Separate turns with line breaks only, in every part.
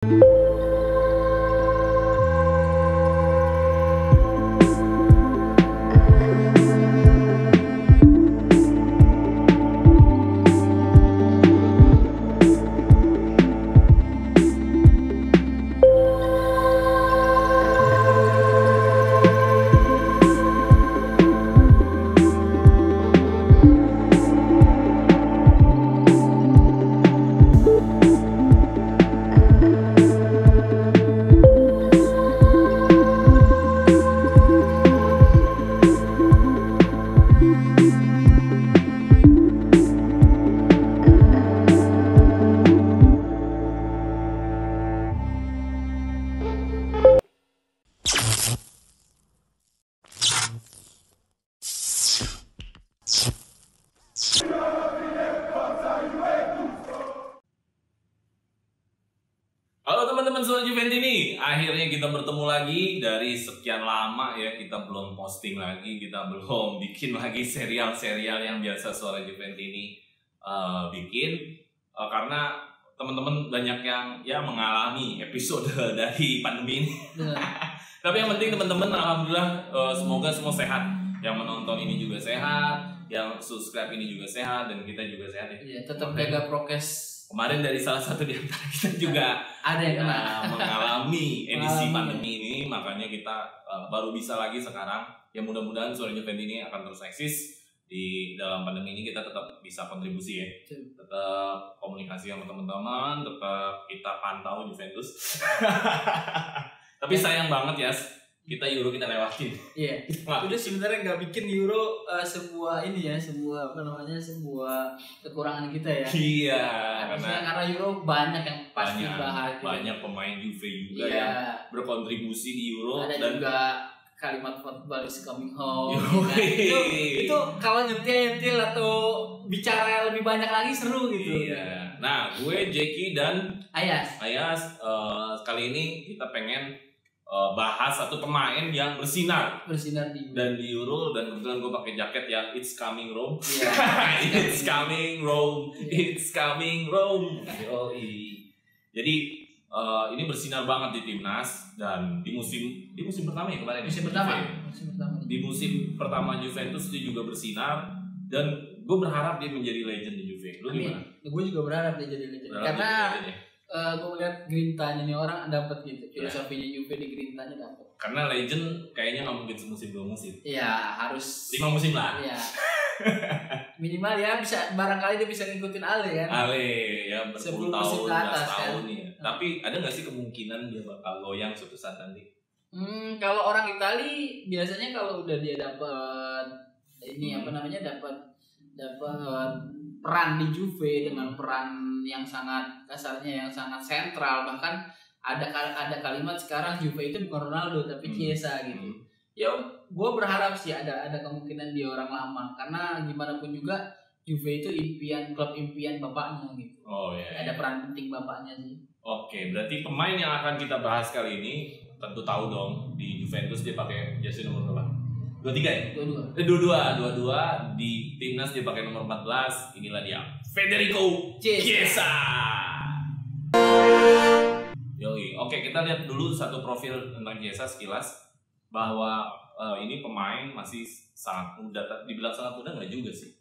Halo teman-teman Sobat Juventini, akhirnya kita bertemu lagi dari sekian lama ya, kita belum posting lagi, kita belum bikin lagi serial-serial yang biasa Suara Juventini bikin karena teman-teman banyak yang mengalami episode dari pandemi ini. Tapi yang penting teman-teman alhamdulillah semoga semua sehat, yang menonton ini juga sehat, yang subscribe ini juga sehat, dan kita juga sehat ya.
Iya, tetap jaga prokes.
Kemarin dari salah satu di antara kita juga
ada yang
mengalami edisi pandemi ini, makanya kita baru bisa lagi sekarang. Ya mudah-mudahan Suara Juventini akan terus eksis di dalam pandemi ini, kita tetap bisa kontribusi ya, tetap komunikasi sama teman-teman, tetap kita pantau Juventus. Tapi sayang banget ya, kita Euro kita lewatin.
Iya. Udah sebenarnya nggak bikin Euro sebuah kekurangan kita ya.
Iya.
Karena Euro banyak yang pasti bahas.
Banyak pemain Juve juga yang berkontribusi di Euro.
Ada
dan
juga kalimat football is coming home. Itu kalau nyentil atau bicara lebih banyak lagi seru gitu.
Iya. Nah, gue Jeki dan
Ayas.
Kali ini kita pengen bahas satu pemain yang bersinar di Euro, dan kebetulan gue pakai jaket ya It's Coming Rome. It's coming Rome. It's coming Rome. Jadi ini bersinar banget di timnas, dan di musim pertama ya kemarin. Di musim pertama Juventus dia juga bersinar, dan gue berharap dia menjadi legend di Juve. Lu gimana?
Gue juga berharap dia jadi legend. Karena gue lihat grintanya nih orang dapat gitu, filosofinya Juve di grintanya dapat.
Karena legend kayaknya nggak mungkin semusim 2 musim.
Iya, harus
5 musim lah.
Iya. Minimal ya bisa, barangkali dia bisa ngikutin Ale kan.
Ale ya berpuluh tahun,
ke atas,
11 tahun
kan?
Ya. Tapi ada nggak sih kemungkinan dia bakal goyang suatu saat nanti?
Kalau orang Itali biasanya kalau udah dia dapat dapat peran di Juve dengan peran yang sangat kasarnya, yang sangat sentral, bahkan ada kalimat sekarang Juve itu bukan Ronaldo tapi Chiesa gitu. Ya gue berharap sih ada kemungkinan dia orang lama, karena gimana pun juga Juve itu klub impian bapaknya gitu. Ada peran penting bapaknya sih. Oke,
berarti pemain yang akan kita bahas kali ini tentu tahu dong, di Juventus dia pakai jersey nomor berapa? 23 ya? 22 di timnas dia pakai nomor 14. Inilah dia, Federico Chiesa. Oke, kita lihat dulu satu profil tentang Chiesa sekilas, bahwa ini pemain masih sangat muda. Dibilang sangat muda nggak juga sih.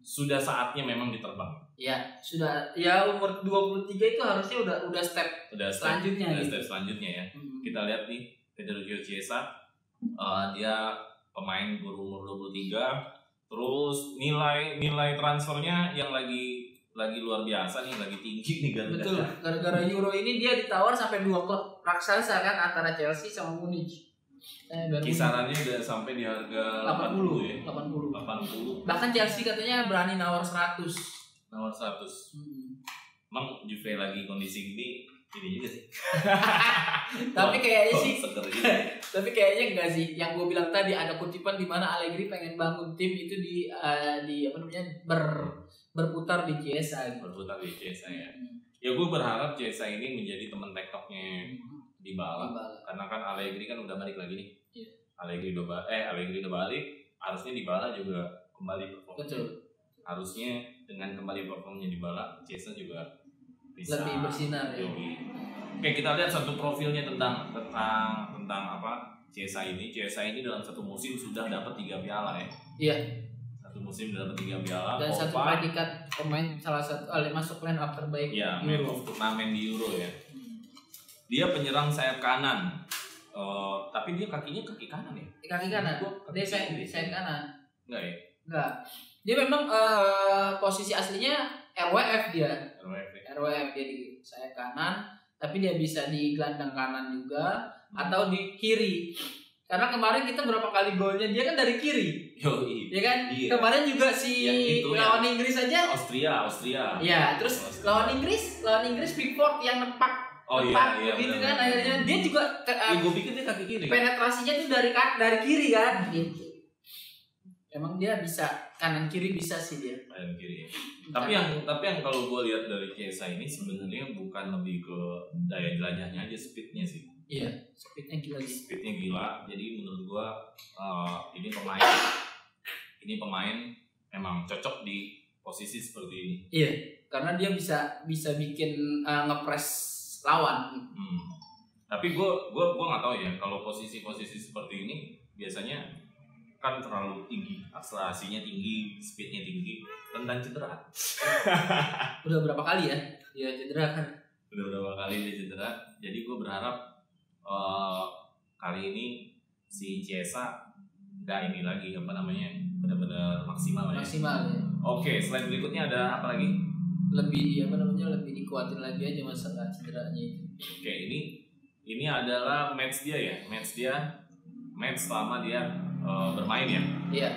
Sudah saatnya memang diterbang.
Ya, sudah. Ya umur 23 itu harusnya udah step selanjutnya.
Step selanjutnya ya. Kita lihat nih Federico Chiesa, dia pemain berumur 23, terus nilai transfernya yang lagi luar biasa nih, lagi tinggi nih gara-gara.
Betul, gara-gara Euro ini dia ditawar sampai 2 klub raksasa kan, antara Chelsea sama Munich.
Kisarannya udah sampai di harga 80 ya. 80.
Bahkan Chelsea katanya berani nawar 100.
Emang Juve lagi kondisi gini juga sih.
Tapi kayaknya enggak sih. Yang gue bilang tadi, ada kutipan di mana Allegri pengen bangun tim itu berputar di Chiesa gitu.
Ya. Ya gue berharap Chiesa ini menjadi teman TikToknya Dybala. Karena kan Allegri kan udah balik lagi nih.
Iya.
Allegri udah balik, harusnya Dybala juga kembali perform.
Betul.
Harusnya dengan kembali performnya Dybala, Chiesa juga bisa
lebih bersinar ya.
Oke, kita lihat satu profilnya tentang apa? Chiesa ini dalam satu musim sudah dapat 3 piala ya.
Iya.
Satu musim dapat 3 piala.
Dan satu predikat pemain salah satu masuk line up terbaik.
Iya, man of turnamen di Euro ya. Dia penyerang sayap kanan. Tapi dia kakinya kaki kanan ya?
Kaki kanan. Dia sayap kanan.
Enggak ya?
Enggak. Dia memang posisi aslinya RWF dia. RWF dia di sayap kanan. Tapi dia bisa di gelandang kanan juga atau di kiri. Karena kemarin kita berapa kali golnya dia kan dari kiri.
Yoi.
Ya kan? Iya. Kemarin juga si lawan Inggris aja.
Austria.
Iya, terus lawan Inggris Pickford yang nempak.
Iya,
gitu kan akhirnya dia juga
gue pikir dia kaki kiri.
Penetrasinya tuh dari kiri kan gitu. Emang dia bisa kanan kiri bisa sih dia.
Kanan kiri. Tapi yang kalau gue lihat dari Chiesa ini sebenarnya bukan lebih ke daya jelajahnya aja, speednya sih.
Iya, speednya gila. Jadi menurut gue ini pemain emang cocok di posisi seperti ini. Iya, karena dia bisa bikin ngepres lawan.
Tapi gue nggak tahu ya kalau posisi-posisi seperti ini biasanya kan terlalu tinggi, akselerasinya tinggi, speednya tinggi, rentan cedera.
Udah berapa kali ya dia cedera kan?
Udah berapa kali dia cedera. Jadi gue berharap kali ini si Chiesa nggak ini lagi benar-benar maksimal ya. Oke, selain berikutnya ada apa lagi?
Lebih dikuatin lagi aja masalah cederanya itu.
Oke, ini adalah match dia selama dia bermain ya.
Iya.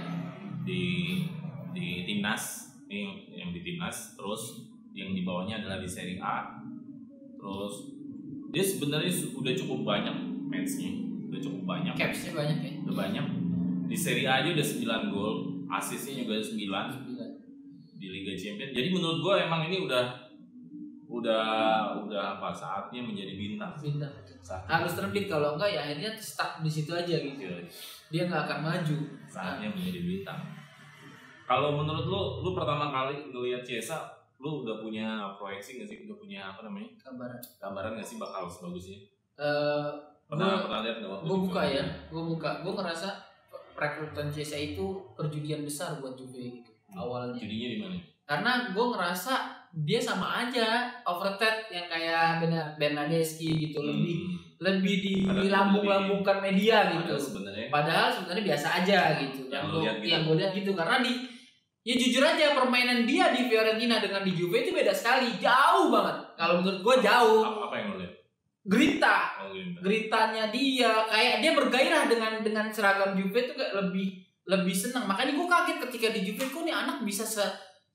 Di timnas, ini yang di timnas, terus yang di bawahnya adalah di Serie A. Terus dia sebenarnya udah cukup banyak matchnya,
Capsnya banyak ya.
Udah banyak. Di Serie A aja udah 9 gol, asisnya juga 9 di Liga Champions. Jadi menurut gue emang ini udah apa saatnya menjadi bintang.
Harus terbit, kalau enggak ya akhirnya stuck di situ aja gitu. Dia nggak akan maju.
Saatnya menjadi bintang. Kalau menurut lu pertama kali ngelihat Chiesa, lu udah punya proyeksi nggak sih? Udah punya gambaran nggak sih bakal sebagusnya? Pernah lihat nggak?
Gue ngerasa perekrutan Chiesa itu perjudian besar buat Juve gitu awalnya.
Judinya di mana?
Karena gue ngerasa dia sama aja overrated yang kayak Bernardeschi gitu, lebih dilambung-lambungkan media gitu. Padahal sebenarnya biasa aja gitu. Yang gue lihat gitu karena ya jujur aja permainan dia di Fiorentina dengan di Juve itu beda sekali, jauh banget. Kalau menurut gue jauh.
Apa yang lo lihat?
Gritanya dia kayak dia bergairah dengan seragam Juve itu kayak lebih senang. Makanya gue kaget ketika di Juve kok nih anak bisa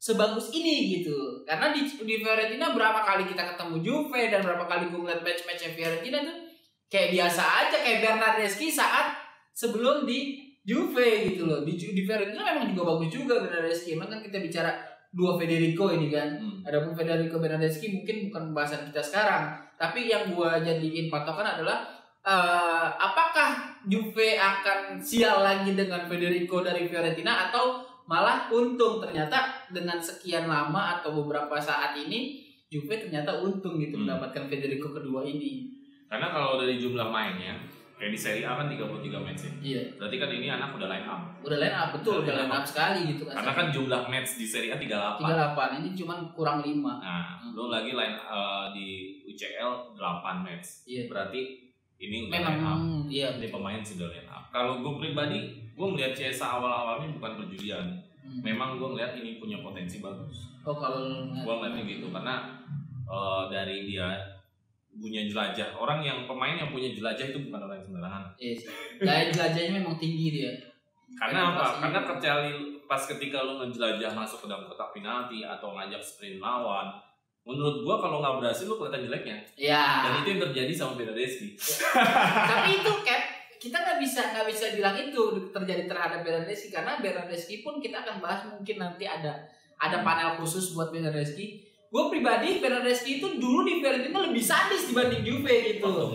sebagus ini gitu. Karena di Fiorentina berapa kali kita ketemu Juve dan berapa kali gue ngeliat match-matchnya Fiorentina tuh kayak biasa aja, kayak Bernardeschi saat sebelum di Juve gitu loh. Di Fiorentina memang juga bagus juga Bernardeschi. Emang kan kita bicara dua Federico ini kan. Adapun Federico Bernardeschi mungkin bukan pembahasan kita sekarang. Tapi yang gue jadiin patokan adalah apakah Juve akan sial lagi dengan Federico dari Fiorentina atau malah untung. Ternyata dengan sekian lama atau beberapa saat ini Juve ternyata untung gitu mendapatkan Federico kedua ini.
Karena kalau dari jumlah mainnya kayak di Serie A kan 33 match ya.
Iya.
Berarti kan ini anak udah line up.
Betul, udah line up sekali gitu kan.
Karena kan jumlah match di Serie A 38.
38, ini cuma kurang 5.
Nah, belum lagi di UCL 8 match.
Iya.
Berarti ini udah
memang
line up.
Iya.
Ini pemain sudah line up. Kalau gue pribadi, gue melihat Chiesa awal-awalnya bukan perjudian. Memang gue ngeliat ini punya potensi bagus.
Oh, kalau
gue ngeliatnya gitu karena dari dia punya jelajah. Orang yang pemain yang punya jelajah itu bukan orang yang sembarangan.
Iya sih. Daya jelajahnya memang tinggi dia.
Karena apa? Karena pas ketika lu ngejelajah masuk ke dalam kotak penalti atau ngajak sprint lawan, menurut gua kalau nggak berhasil lu kelihatan jeleknya.
Iya.
Dan itu yang terjadi sama Bernardeschi.
Tapi itu kayak kita nggak bisa bilang itu terjadi terhadap Bernardeschi karena Bernardeschi pun kita akan bahas mungkin nanti ada panel khusus buat Bernardeschi. Gue pribadi Bernardeschi itu dulu di Fiorentina lebih sadis dibanding Juve gitu.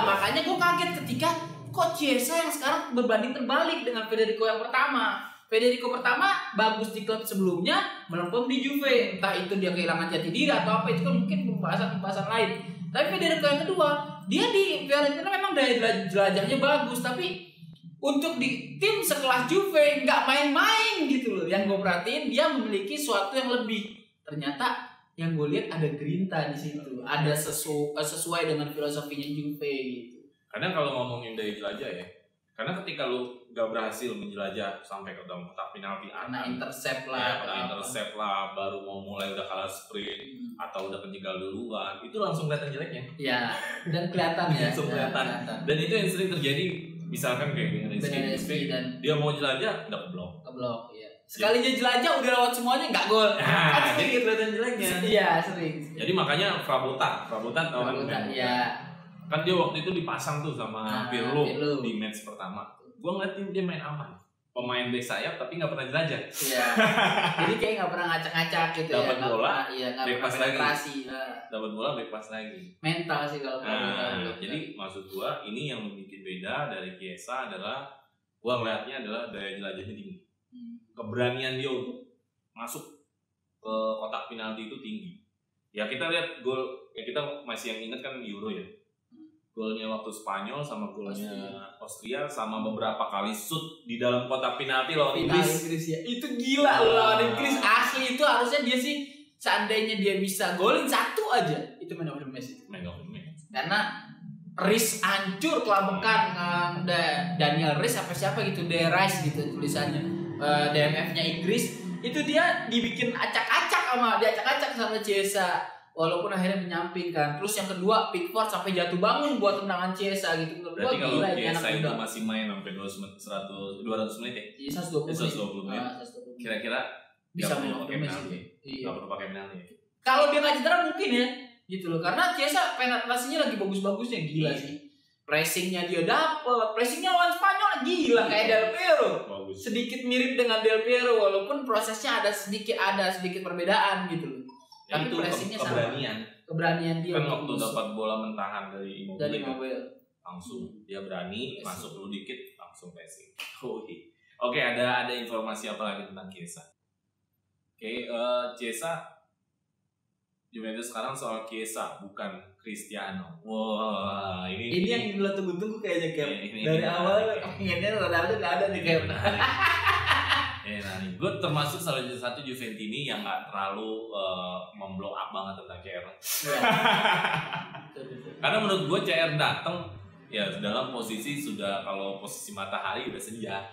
Makanya gue kaget ketika kok Chiesa yang sekarang berbanding terbalik dengan Federico yang pertama. Federico pertama bagus di klub sebelumnya, melempem di Juve. Entah itu dia kehilangan jati diri atau apa, itu kan mungkin pembahasan lain. Tapi Federico yang kedua, dia di Fiorentina memang daya jelajahnya bagus, tapi untuk di tim sekelas Juve nggak main-main gitu loh. Yang gue perhatiin dia memiliki suatu yang lebih. Ternyata yang gue lihat ada grinta di situ, ada sesuai dengan filosofinya Juve gitu.
Kadang kalau ngomongin daya jelajah ya, karena ketika lu gak berhasil menjelajah sampai ke dalam kotak penalti,
kena intercept lah,
baru mau mulai udah kalah sprint atau udah penjegal duluan, itu langsung kelihatan jeleknya.
Ya, dan kelihatan ya.
Langsung kelihatan. Dan itu yang sering terjadi, misalkan kayak Rizky dan dia mau jelajah udah keblok. Iya.
Sekalinya jelajah udah lewat semuanya nggak gol.
Nah, jadi kelihatan jeleknya.
Iya, sering.
Jadi makanya Frabotan
ya.
Kan dia waktu itu dipasang tuh sama Pirlo di match pertama. Gua ngeliatin dia main aman, pemain bek sayap tapi nggak pernah jelajah.
Iya. Jadi kayak nggak pernah ngacak-ngacak gitu.
Dapat bola,
nggak pernah penetrasi.
Dapat bola, back pass lagi.
Mental sih kalau.
Jadi maksud gua ini yang bikin beda dari Chiesa adalah gua ngeliatnya adalah daya jelajahnya tinggi. Keberanian dia untuk masuk ke kotak penalti itu tinggi. Ya kita lihat gol, ya kita masih yang ingat kan Euro ya. Golnya waktu Spanyol sama golnya Austria sama beberapa kali shoot di dalam kotak penalti lawan Inggris
ya. Itu gila lawan Inggris asli, itu harusnya dia sih seandainya dia bisa golin satu aja itu man of the match itu. Karena Rice hancur kelabakan Daniel Rice apa siapa gitu, The Rice gitu tulisannya. DMF-nya Inggris itu dia dibikin acak-acak sama Chiesa. Walaupun akhirnya menyampingkan. Terus yang kedua Pickford sampai jatuh bangun buat tendangan Chiesa gitu.
Berarti kalau Chiesa itu masih main sampai 200 menit ya?
Iya, 120 menit.
Kira-kira
bisa main pakai
penalti. Enggak perlu pakai penalti.
Kalau dia nggak cedera mungkin ya. Gitu loh. Karena Chiesa penetrasinya lagi bagus-bagusnya, gila sih. Pressingnya dia dapet. Pressingnya lawan Spanyol gila kayak Del Piero.
Bagus.
Sedikit mirip dengan Del Piero walaupun prosesnya ada sedikit perbedaan gitu loh.
Ya,
tapi
itu
pressingnya keberanian dia
kan waktu dapat bola mentahan dari
Immobile
langsung dia berani masuk dulu dikit langsung pressing. Oke, ada informasi apa lagi tentang Chiesa? Chiesa Juventus sekarang soal Chiesa bukan Cristiano. Wah, ini
yang lo tunggu-tunggu kayaknya dari awal pengennya Ronaldo nggak ada nih kayak.
Gue termasuk salah satu Juventini yang nggak terlalu memblow up banget tentang CR. Karena menurut gue CR datang ya dalam posisi kalau posisi matahari udah senja,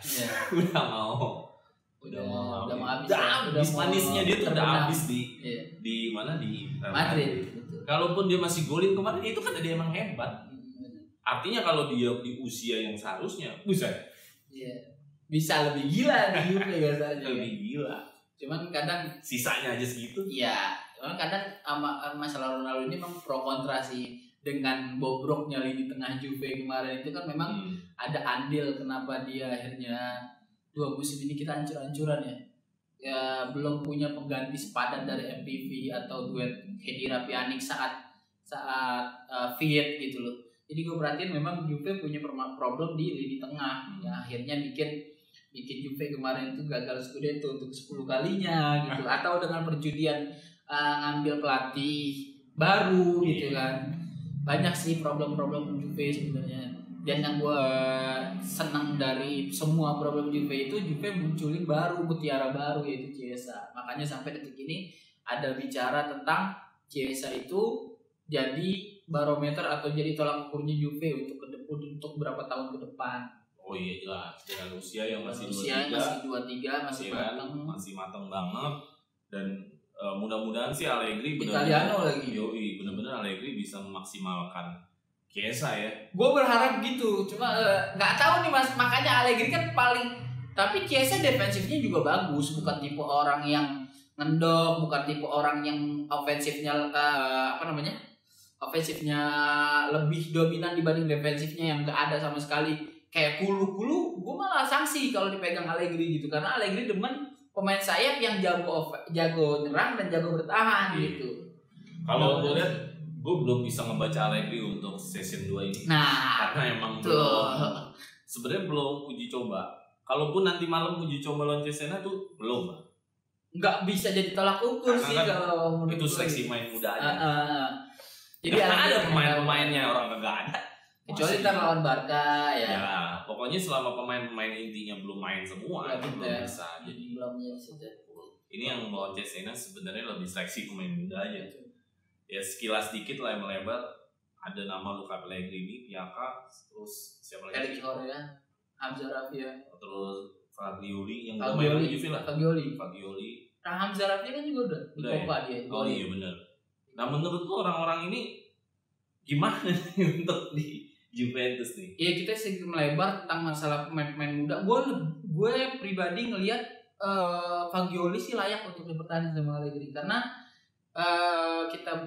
udah mau habis manisnya dia tuh udah habis di mana di
Madrid.
Kalaupun dia masih golin kemarin itu kan dia emang hebat. Artinya kalau dia di usia yang seharusnya
bisa lebih gila di Juve biasanya.
Lebih gila.
Cuman kadang
sisanya aja segitu.
Iya, cuman kadang masalah Ronaldo ini memang pro kontra sih. Dengan bobroknya lini tengah Juve kemarin itu kan memang ada andil kenapa dia akhirnya 2 musim ini kita hancur-hancuran ya. Ya belum punya pengganti sepadan dari MPV atau duet Khedira Pjanic saat fit gitu loh. Jadi gue perhatiin memang Juve punya problem di lini tengah. Ya akhirnya bikin Juve kemarin itu gagal Scudetto untuk 10 kalinya gitu, atau dengan perjudian ngambil pelatih baru gitu kan. Banyak sih problem-problem Juve sebenarnya. Dan yang gue senang dari semua problem Juve itu Juve munculin mutiara baru yaitu Chiesa. Makanya sampai detik ini ada bicara tentang Chiesa itu jadi barometer atau jadi tolak ukurnya Juve untuk berapa tahun ke depan.
Oh iya jelas, dengan usia yang masih
23
masih matang banget. Dan mudah-mudahan sih Allegri benar-benar Allegri bisa memaksimalkan Chiesa ya.
Gue berharap gitu, cuma nggak tahu nih mas. Makanya Allegri kan tapi Chiesa defensifnya juga bagus, bukan tipe orang yang ngendok, bukan tipe orang yang ofensifnya ofensifnya lebih dominan dibanding defensifnya yang nggak ada sama sekali. Kayak Kulu, gue malah sanksi kalau dipegang Allegri gitu, karena Allegri demen pemain sayap yang jago nyerang dan jago bertahan gitu.
Kalau gue lihat, gue belum bisa ngebaca Allegri untuk season 2 ini. Karena emang sebenarnya belum uji coba. Kalaupun nanti malam uji coba lawan Cesena tuh belum.
Nggak bisa jadi tolak ukur sih
kan
kalau
itu seleksi main muda aja.
Jadi
ada pemain-pemainnya, orang kagak ada.
Kecuali kita lawan Barca ya.
Ya, pokoknya selama pemain-pemain intinya belum main semua, belum bisa.
Jadi belum bisa.
Ini yang bawa Cesena sebenarnya lebih seleksi pemain muda aja. Ya sekilas dikit lah yang melebar. Ada nama Luca Pellegrini, Piaka, terus siapa lagi?
Eric Correa, Hamza Raffia,
terus Fagioli yang
Fagioli. Nah, Hamza Raffia kan juga udah di Copa dia.
Oh iya benar. Nah menurut lu orang-orang ini gimana nih untuk di Juventus nih?
Iya kita sedikit melebar tentang masalah pemain-pemain muda. Gue pribadi ngelihat Fagioli sih layak untuk dipertahankan sama Allegri karena kita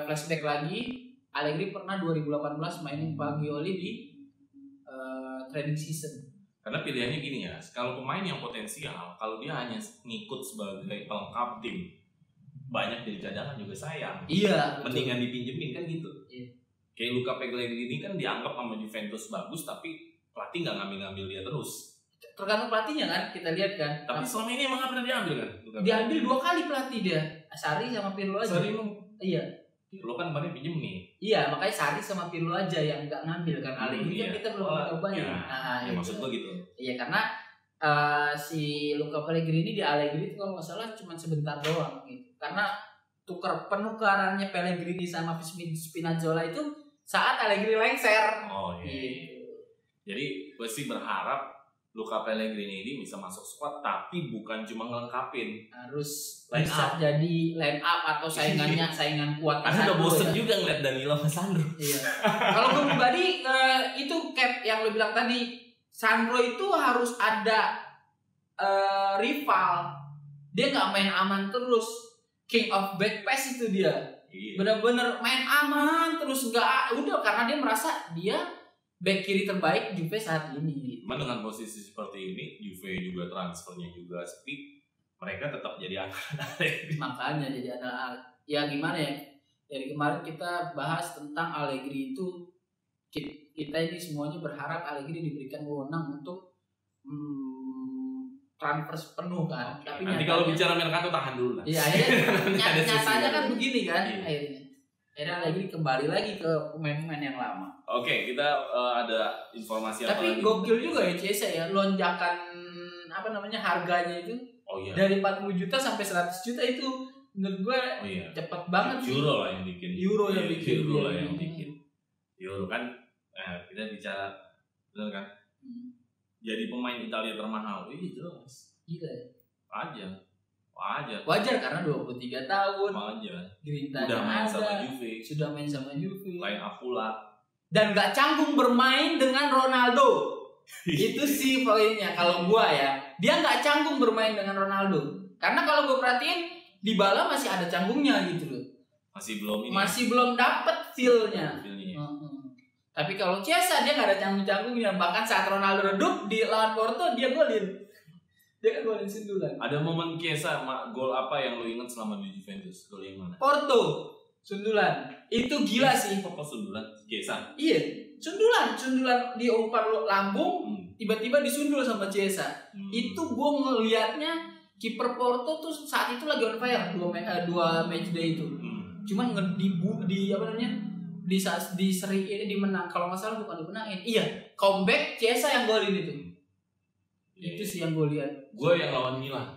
flashback lagi, Allegri pernah 2018 mainin Fagioli di training season.
Karena pilihannya gini ya, kalau pemain yang potensial, kalau dia hanya ngikut sebagai pelengkap tim, banyak dari cadangan juga sayang.
Iya.
Mendingan dipinjemin kan gitu.
Iya.
Kayak Luca Pellegrini kan dianggap sama Juventus bagus, tapi pelatih nggak ngambil dia terus.
Tergantung pelatihnya kan, kita lihat kan.
Tapi selama ini emang nggak pernah diambil kan?
Diambil 2 kali pelatih dia, Sarri sama Pirlo aja.
Sarri emang.
Iya.
Lo kan kemarin pinjem nih.
Iya, makanya Sarri sama Pirlo aja yang nggak ngambil kan. Allegri kan kita belum cobain.
Ya, ya maksud gue gitu.
Iya, karena si Luca Pellegrini di Allegri itu kalau nggak salah cuma sebentar doang gitu. Karena penukarannya Pellegrini sama Spinazzola itu saat Allegri lengser.
Oh iya. Gitu. Jadi gue sih berharap Luca Pellegrini ini bisa masuk squad tapi bukan cuma ngelengkapin,
harus bisa jadi line up atau saingan kuat.
Karena udah bosen juga ngeliat Danilo sama Sandro.
Iya. Kalau gue pribadi itu Cap yang lo bilang tadi, Sandro itu harus ada rival. Dia nggak main aman terus. King of back pass itu dia.
Iya.
Bener-bener main aman terus nggak udah karena dia merasa dia back kiri terbaik Juve saat ini.
Cuman dengan posisi seperti ini, Juve juga transfernya juga sepi, mereka tetap jadi anak.
Makanya jadi anak. Ya gimana ya? Dari kemarin kita bahas tentang Allegri itu, kita ini semuanya berharap Allegri diberikan wewenang untuk transfer penuh kan.
Tapi nanti kalau bicara Mercato tahan dulu lah.
Iya, nyatanya kan begini kan akhirnya. Akhirnya Allegri kembali lagi ke pemain-pemain yang lama.
Oke, kita ada informasi apa lagi?
Tapi gokil juga ya Chiesa ya, lonjakan harganya itu.
Oh iya.
Dari 40 juta sampai 100 juta itu menurut gue cepet banget sih.
Euro lah yang bikin.
Euro yang
bikin. Euro kan kita bicara benar kan? Jadi pemain Italia termahal. Jelas.
Gila ya. Wajar karena 23 tahun.
Wajar.
Grinta
udah main sama Juve.
Sudah main sama Juve.
Lain pula.
Dan gak canggung bermain dengan Ronaldo. Itu sih poinnya kalau gua ya. Dia gak canggung bermain dengan Ronaldo. Karena kalau gua perhatiin Dybala masih ada canggungnya gitu loh. Masih belum dapet feel-nya. Tapi kalau Chiesa dia gak ada canggung-canggungnya. Bahkan saat Ronaldo redup di lawan Porto dia golin. Dia kan golin sundulan.
Ada momen Chiesa gol apa yang lo ingat selama di Juventus? Gol yang mana?
Porto. Sundulan. Itu gila sih.
Apa sundulan? Chiesa?
Iya. Sundulan di umpan lambung. Tiba-tiba disundul sama Chiesa. Itu gue ngelihatnya kiper Porto tuh saat itu lagi on fire. Dua match day itu. Cuman di seri ini dimenang. Kalau nggak salah bukan dimenangin. Iya. Comeback Chiesa yang golin itu. Itu sih yang gue lihat.
Gue yang lawan Milan.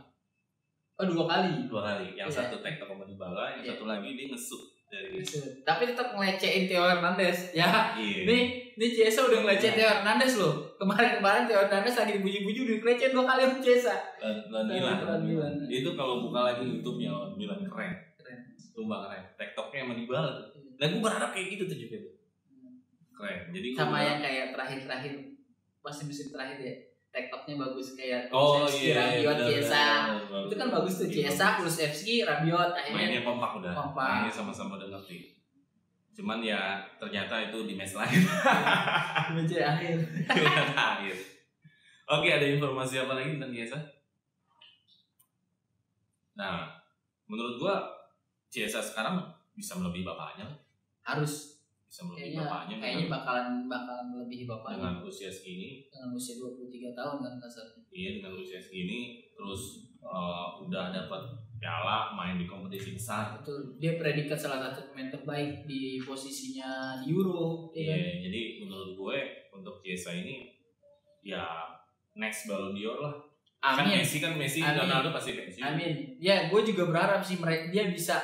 Oh 2 kali.
Yang satu tektok sama Dybala, yang satu lagi dia ngesut dari.
Tapi tetap ngelecehin Theo Hernandez ya.
Iya.
Nih Chiesa udah ngelecehin Theo Hernandez loh. Kemarin Theo Hernandez lagi dipuji-puji udah ngelecehin 2 kali sama Chiesa.
Milan. Itu kalau buka lagi YouTube-nya Milan keren. Sumpah keren. Tektoknya sama Dybala. Dan gue berharap kayak gitu tuh juga. Keren. Jadi
sama yang kayak terakhir pasti musim terakhir ya. TikToknya bagus kayak
Rabiot,
Chiesa. Itu kan bagus tuh Chiesa plus FC Rabiot
mainnya
akhirnya
kompak udah. Mainnya sama-sama udah ngerti. Cuman ya ternyata itu di match lain.
Match akhir.
Oke, ada informasi apa lagi tentang Chiesa? Nah, menurut gua Chiesa sekarang bisa melebihi bapaknya.
Harus
bisa melebihi bapaknya.
Kayaknya bakalan melebihi bapaknya.
Dengan usia segini.
Dengan usia 23 tahun kan kasarnya.
Iya, dengan usia segini terus udah dapat piala, main di kompetisi besar.
Betul. Dia predikat salah satu pemain terbaik di posisinya di Euro.
Iya, jadi menurut gue untuk Chiesa ini ya next Ballon d'Or lah.
Amin.
Kan Messi, Ronaldo pasti pensiun.
Amin. Ya, gue juga berharap sih dia bisa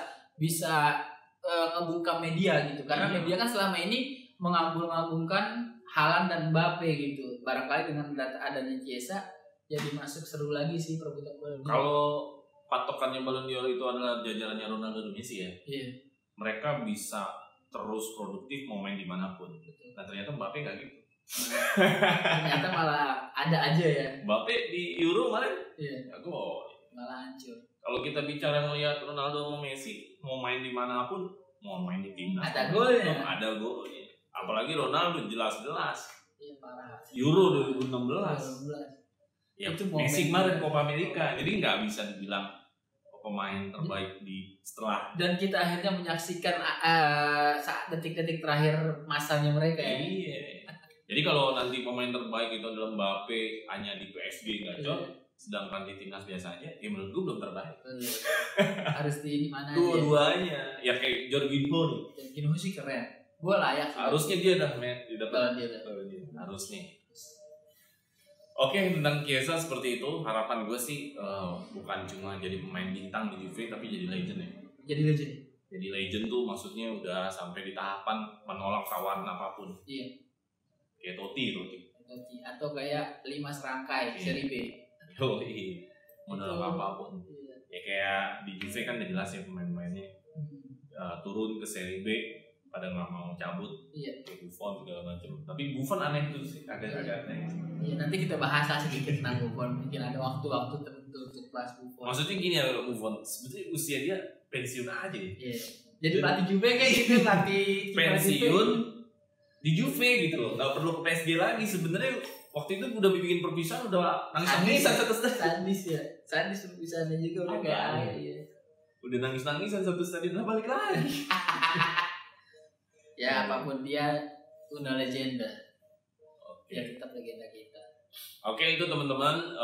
ngebungkam media gitu. Karena media kan selama ini mengagum-agungkan Haaland dan Mbappe gitu. Barangkali dengan adanya Chiesa jadi masuk seru lagi sih perebutan Ballon d'Or.
Kalau patokannya Ballon d'Or itu adalah jajarannya Ronaldo dan Messi ya.
Iya.
Mereka bisa terus produktif mau main dimanapun.
Betul.
Nah ternyata Mbappe nggak gitu.
Ternyata malah ada aja ya.
Mbappe di Euro kemarin
gol. Malah hancur.
Kalau kita bicara melihat Ronaldo sama Messi mau main dimanapun, mau main di timnas
ada golnya.
Ada golnya. Apalagi Ronaldo jelas-jelas.
Iya parah.
Euro 2016. Ya,
itu
Messi kemarin Copa America, jadi nggak bisa dibilang pemain terbaik di setelah.
Dan kita akhirnya menyaksikan saat detik-detik terakhir masanya mereka ya.
Iya. Jadi kalau nanti pemain terbaik itu adalah Mbappe hanya di PSG gacor, sedangkan di timnas biasa aja, ya menurut gue belum terbaik.
Harus di mana?
Dua-duanya, ya kayak Jorginho nih.
Jorginho sih keren. Gue layak.
Harusnya dia dah didapat. Harusnya. Oke, tentang Chiesa seperti itu. Harapan gue sih bukan cuma jadi pemain bintang di Juve, tapi jadi legend ya. Jadi legend tuh maksudnya udah sampai di tahapan menolak tawaran apapun.
Iya.
Kayak Totti.
Atau kayak 5 serangkai Serie B.
Menolak apapun. Iya. Ya kayak di Juve kan udah jelas ya pemain-pemainnya turun ke Serie B pada nggak mau cabut.
Iya.
Kayak Buffon segala macam. Tapi Buffon aneh tuh sih, agak aneh.
Iya, nanti kita bahas sedikit tentang Buffon. Mungkin ada waktu-waktu tertentu untuk bahas Buffon.
Maksudnya gini ya Buffon, sebetulnya usia dia pensiun aja.
Iya. Jadi pelatih Juve kayak gitu, pelatih
pensiun di Juve gitu loh, nggak perlu ke PSG lagi. Sebenarnya waktu itu udah bikin perpisahan, udah nangis-nangisan satu stadion.
Sadis perpisahannya juga udah kayak ya.
Udah nangis-nangisan satu stadion, lah balik lagi.
Ya apapun dia, una legenda. Ya tetap legenda kita.
Oke, itu teman-teman,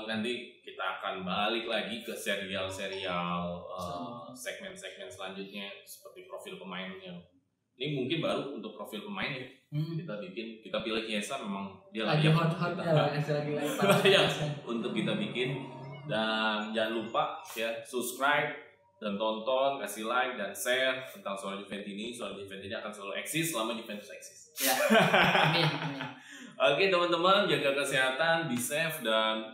nanti kita akan balik lagi ke serial-serial segmen-segmen selanjutnya seperti profil pemainnya. Ini mungkin baru untuk profil pemain ya. Kita pilih Chiesa, memang dia
lagi hot-hotnya
untuk kita bikin. Dan jangan lupa ya subscribe dan tonton, kasih like dan share tentang Suara Juventus ini. Suara Juventus ini akan selalu eksis selama Juventus eksis.
Ya. Amin.
Oke teman-teman, jaga kesehatan, be safe dan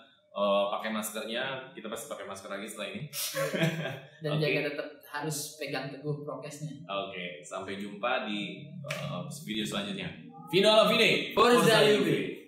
pakai maskernya. Kita pasti pakai masker lagi setelah ini.
Dan jaga tetap harus pegang teguh prokesnya.
Oke, sampai jumpa di video selanjutnya. Fino alla fine,
Forza Juve.